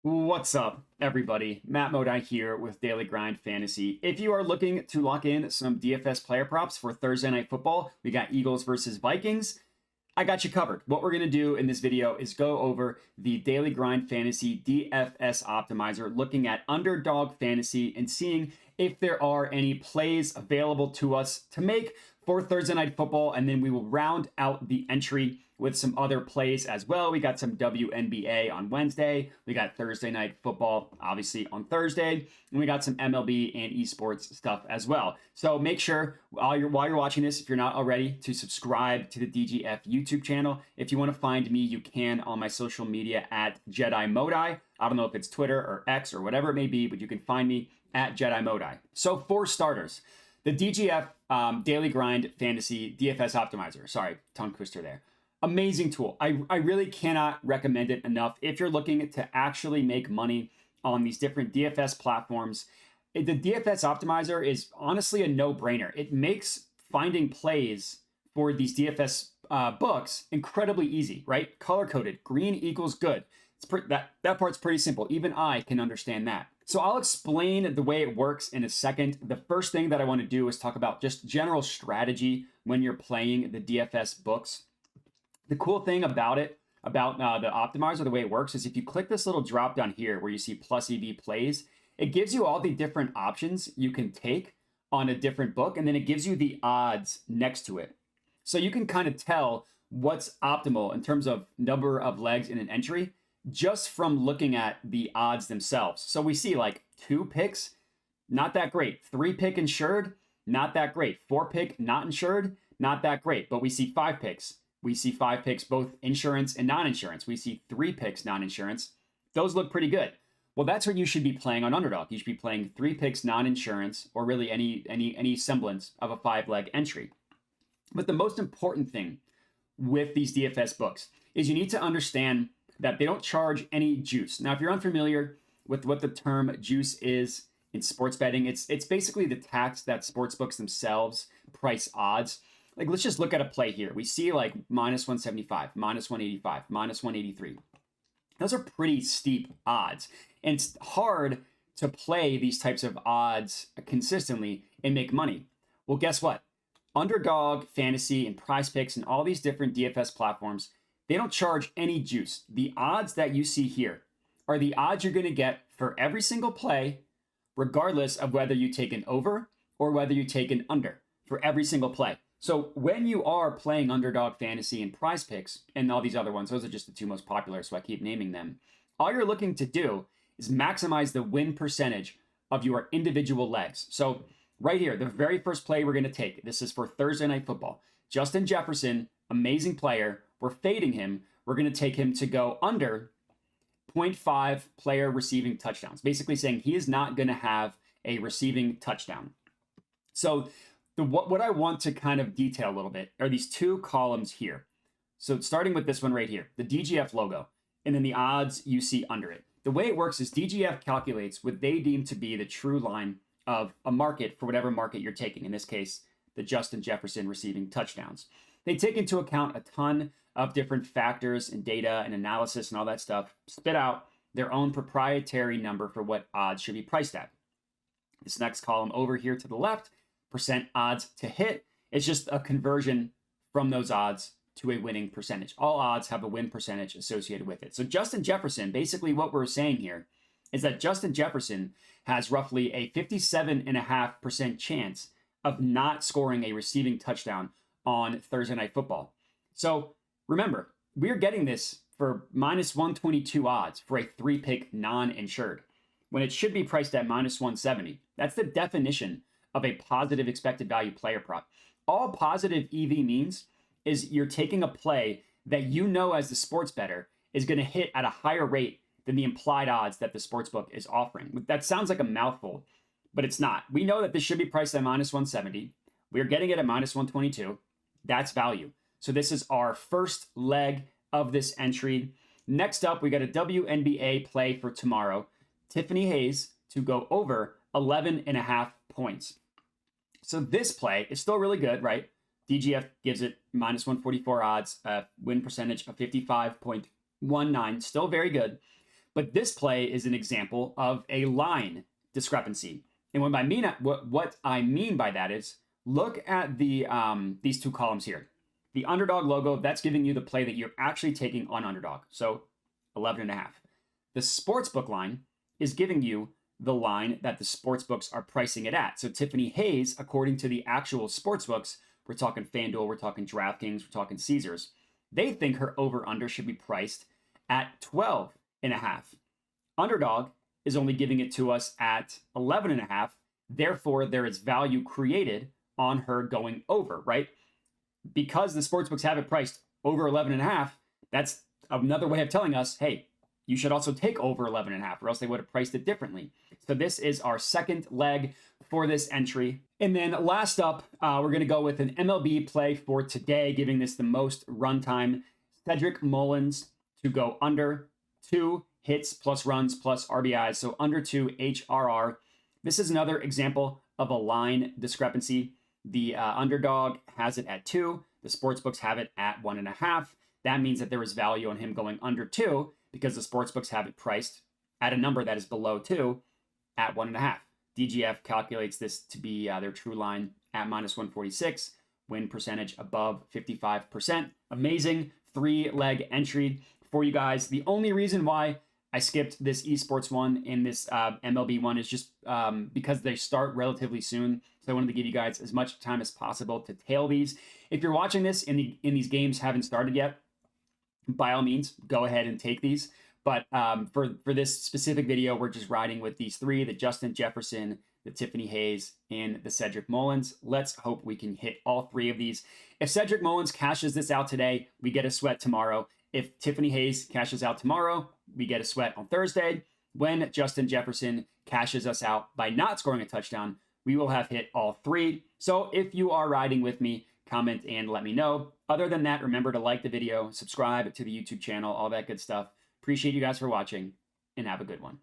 What's up, everybody? Matt Modi here with Daily Grind Fantasy. If you are looking to lock in some DFS player props for Thursday Night Football, we got Eagles versus Vikings. I got you covered. What we're going to do in this video is go over the Daily Grind Fantasy DFS Optimizer, looking at Underdog Fantasy and seeing if there are any plays available to us to make for Thursday Night Football, and then we will round out the entry with some other plays as well. We got some WNBA on Wednesday. We got Thursday Night Football, obviously, on Thursday. And we got some MLB and esports stuff as well. So make sure while you're watching this, if you're not already, to subscribe to the DGF YouTube channel. If you want to find me, you can on my social media at Jedi Modi. I don't know if it's Twitter or X or whatever it may be, but you can find me at Jedi Modi. So for starters, the DGF Daily Grind Fantasy DFS Optimizer. Sorry, tongue twister there. Amazing tool. I really cannot recommend it enough. If you're looking to actually make money on these different DFS platforms, the DFS Optimizer is honestly a no-brainer. It makes finding plays for these DFS books incredibly easy, right? Color-coded, green equals good. That part's pretty simple. Even I can understand that. So I'll explain the way it works in a second. The first thing that I want to do is talk about just general strategy when you're playing the DFS books. The cool thing about it, about the optimizer, the way it works, is if you click this little drop down here where you see plus EV plays, it gives you all the different options you can take on a different book, and then it gives you the odds next to it. So you can kind of tell what's optimal in terms of number of legs in an entry just from looking at the odds themselves. So we see like 2 picks, not that great. 3 pick insured, not that great. 4 pick not insured, not that great. But we see 5 picks. We see 5 picks, both insurance and non-insurance. We see 3 picks non-insurance. Those look pretty good. Well, that's what you should be playing on Underdog. You should be playing 3 picks non-insurance, or really any semblance of a 5-leg entry. But the most important thing with these DFS books is you need to understand that they don't charge any juice. Now, if you're unfamiliar with what the term juice is in sports betting, it's basically the tax that sportsbooks themselves price odds. Like, let's just look at a play here. We see like minus 175, minus 185, minus 183. Those are pretty steep odds. And it's hard to play these types of odds consistently and make money. Well, guess what? Underdog, Fantasy, and Prizepicks, and all these different DFS platforms, they don't charge any juice. The odds that you see here are the odds you're going to get for every single play, regardless of whether you take an over or whether you take an under for every single play. So when you are playing Underdog Fantasy and Prizepicks and all these other ones, those are just the 2 most popular, so I keep naming them. All you're looking to do is maximize the win percentage of your individual legs. So right here, the very first play we're going to take, this is for Thursday Night Football. Justin Jefferson, amazing player. We're fading him. We're going to take him to go under 0.5 player receiving touchdowns, basically saying he is not going to have a receiving touchdown. So what I want to kind of detail a little bit are these 2 columns here. So starting with this one right here, the DGF logo, and then the odds you see under it. The way it works is DGF calculates what they deem to be the true line of a market for whatever market you're taking. In this case, the Justin Jefferson receiving touchdowns. They take into account a ton of different factors and data and analysis and all that stuff, spit out their own proprietary number for what odds should be priced at. This next column over here to the left, percent odds to hit, is just a conversion from those odds to a winning percentage. All odds have a win percentage associated with it. So Justin Jefferson, basically what we're saying here is that Justin Jefferson has roughly a 57.5% chance of not scoring a receiving touchdown on Thursday Night Football. So remember, we're getting this for minus 122 odds for a 3-pick non-insured when it should be priced at minus 170. That's the definition of a positive expected value player prop. All positive EV means is you're taking a play that you know as the sports bettor is going to hit at a higher rate than the implied odds that the sportsbook is offering. That sounds like a mouthful, but it's not. We know that this should be priced at minus 170. We're getting it at minus 122. That's value. So this is our first leg of this entry. Next up, we got a WNBA play for tomorrow. Tiffany Hayes to go over 11.5 points. So this play is still really good, right? DGF gives it minus 144 odds, win percentage of 55.19, still very good. But this play is an example of a line discrepancy. And what I mean by that is, look at the these two columns here. The underdog logo, that's giving you the play that you're actually taking on underdog. So 11.5. The sportsbook line is giving you the line that the sportsbooks are pricing it at. So Tiffany Hayes, according to the actual sportsbooks, we're talking FanDuel, we're talking DraftKings, we're talking Caesars, they think her over-under should be priced at 12.5. Underdog is only giving it to us at 11.5. Therefore, there is value created on her going over, right? Because the sportsbooks have it priced over 11.5, that's another way of telling us, hey, you should also take over 11.5, or else they would have priced it differently. So this is our second leg for this entry. And then last up, we're going to go with an MLB play for today, giving this the most runtime. Cedric Mullins to go under 2 hits plus runs plus RBIs, so under 2 HRR. This is another example of a line discrepancy. The underdog has it at 2. The sportsbooks have it at 1.5. That means that there is value on him going under 2 because the sportsbooks have it priced at a number that is below 2 at 1.5. DGF calculates this to be their true line at -146, win percentage above 55%. Amazing 3-leg entry for you guys. The only reason why I skipped this esports one and this MLB one is just because they start relatively soon. So I wanted to give you guys as much time as possible to tail these. If you're watching this and these games haven't started yet, by all means, go ahead and take these. But for this specific video, we're just riding with these 3, the Justin Jefferson, the Tiffany Hayes, and the Cedric Mullins. Let's hope we can hit all 3 of these. If Cedric Mullins cashes this out today, we get a sweat tomorrow. If Tiffany Hayes cashes out tomorrow, we get a sweat on Thursday. When Justin Jefferson cashes us out by not scoring a touchdown, we will have hit all 3. So if you are riding with me, comment and let me know. Other than that, remember to like the video, subscribe to the YouTube channel, all that good stuff. Appreciate you guys for watching, and have a good one.